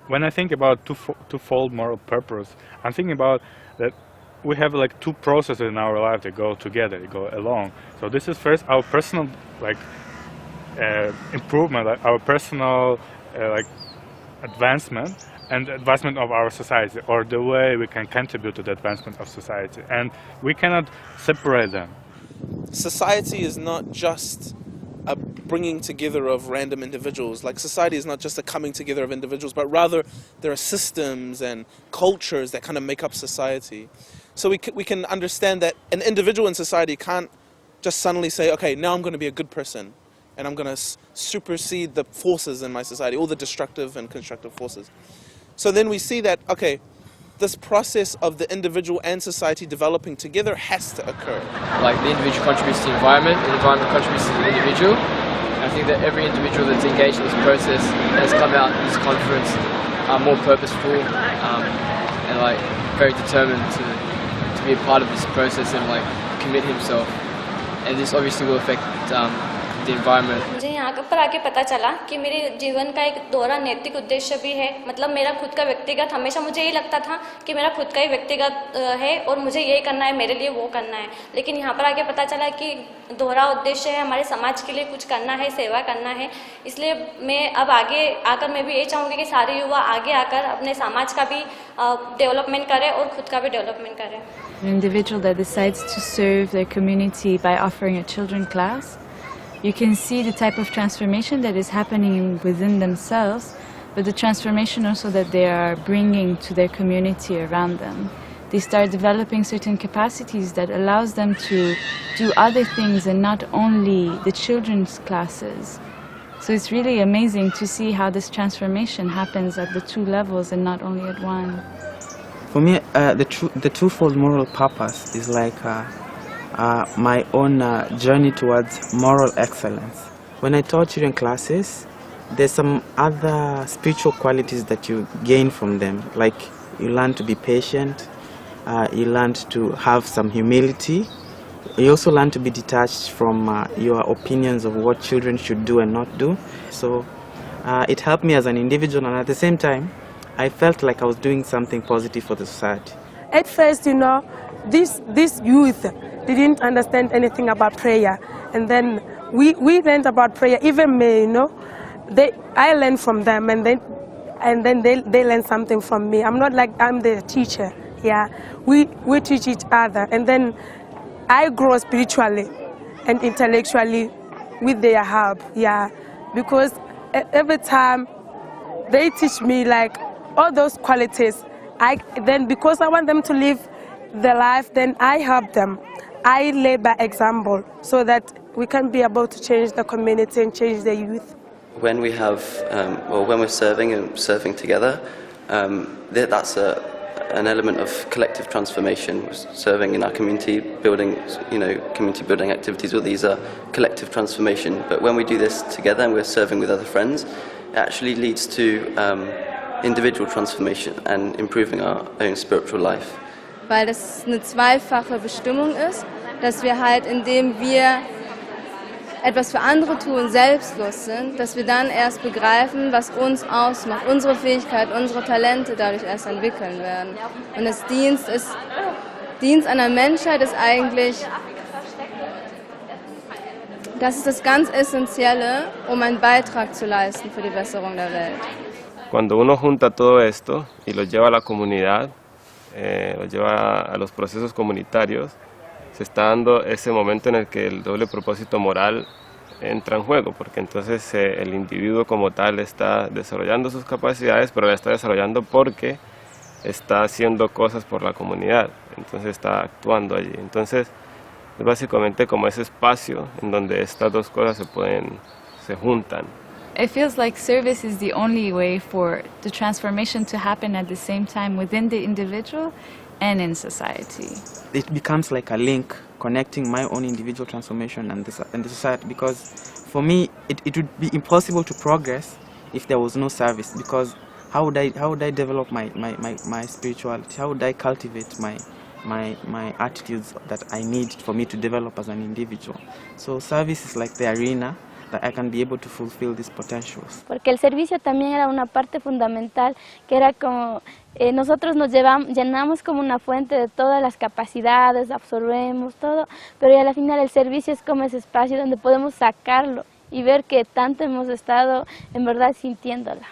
when I think about twofold moral purpose, I'm thinking about that we have like two processes in our life that go together, they go along. So this is first our personal like improvement, like our personal like advancement and advancement of our society, or the way we can contribute to the advancement of society, and we cannot separate them. Society is not just a bringing together of random individuals. Like, society is not just a coming together of individuals, but rather there are systems and cultures that kind of make up society. So we can understand that an individual in society can't just suddenly say, okay, now I'm going to be a good person and I'm going to supersede the forces in my society, all the destructive and constructive forces. So then we see that, okay, this process of the individual and society developing together has to occur. Like, the individual contributes to the environment contributes to the individual. I think that every individual that's engaged in this process has come out in this conference more purposeful and like very determined to be a part of this process and like commit himself. And this obviously will affect the environment. मुझे यहाँ पर आके पता चला कि मेरे जीवन का एक दोहरा नैतिक उद्देश्य भी है, मतलब मेरा खुद का व्यक्तिगत, हमेशा मुझे यही लगता था कि मेरा खुद का ही व्यक्तिगत है और मुझे ये करना है, मेरे लिए वो करना है, लेकिन यहाँ पर आके पता चला कि दोहरा उद्देश्य है, हमारे समाज के लिए कुछ करना है, सेवा करना है। इसलिए मैं अब आगे आकर मैं भी यही चाहूँगी कि सारे युवा आगे आकर अपने समाज का भी डेवलपमेंट करें और खुद का भी डेवलपमेंट करें। An individual that decides to serve their community by offering a children class, you can see the type of transformation that is happening within themselves, but the transformation also that they are bringing to their community around them. They start developing certain capacities that allows them to do other things and not only the children's classes. So it's really amazing to see how this transformation happens at the two levels and not only at one. For me, the twofold moral purpose is like my own journey towards moral excellence. When I taught children classes, there's some other spiritual qualities that you gain from them. Like, you learn to be patient, you learn to have some humility, you also learn to be detached from your opinions of what children should do and not do. So it helped me as an individual, and at the same time I felt like I was doing something positive for the society. At first, you know, this youth didn't understand anything about prayer, and then we learned about prayer. Even me, you know, I learned from them, and then they learned something from me. I'm not like I'm the teacher. Yeah, we teach each other, and then I grow spiritually and intellectually with their help. Yeah, because every time they teach me like all those qualities, then because I want them to live the life, then I help them. I lay by example so that we can be able to change the community and change the youth. When we have, when we're serving and serving together, that's an element of collective transformation. Serving in our community, building, community building activities, all these are collective transformation. But when we do this together and we're serving with other friends, it actually leads to individual transformation and improving our own spiritual life. Weil das eine zweifache Bestimmung ist, dass wir halt, indem wir etwas für andere tun, selbstlos sind, dass wir dann erst begreifen, was uns ausmacht, unsere Fähigkeit, unsere Talente dadurch erst entwickeln werden. Und das Dienst an der Menschheit ist eigentlich, das ist das ganz Essentielle, um einen Beitrag zu leisten für die Besserung der Welt. Cuando uno junta todo esto y lo lleva a la comunidad, lo lleva a los procesos comunitarios, se está dando ese momento en el que el doble propósito moral entra en juego, porque entonces el individuo como tal está desarrollando sus capacidades, pero la está desarrollando porque está haciendo cosas por la comunidad, entonces está actuando allí. Entonces es básicamente como ese espacio en donde estas dos cosas se juntan. It feels like service is the only way for the transformation to happen at the same time within the individual and in society. It becomes like a link connecting my own individual transformation and the society, because for me it would be impossible to progress if there was no service, because how would I develop my spirituality? How would I cultivate my attitudes that I need for me to develop as an individual? So service is like the arena that I can be able to fulfill these potentials. Porque el servicio también era una parte fundamental, que era como nosotros nos llenamos como una fuente de todas las capacidades, absorbemos todo, pero al final el servicio es como ese espacio donde podemos sacarlo y ver que tanto hemos estado en verdad sintiéndola.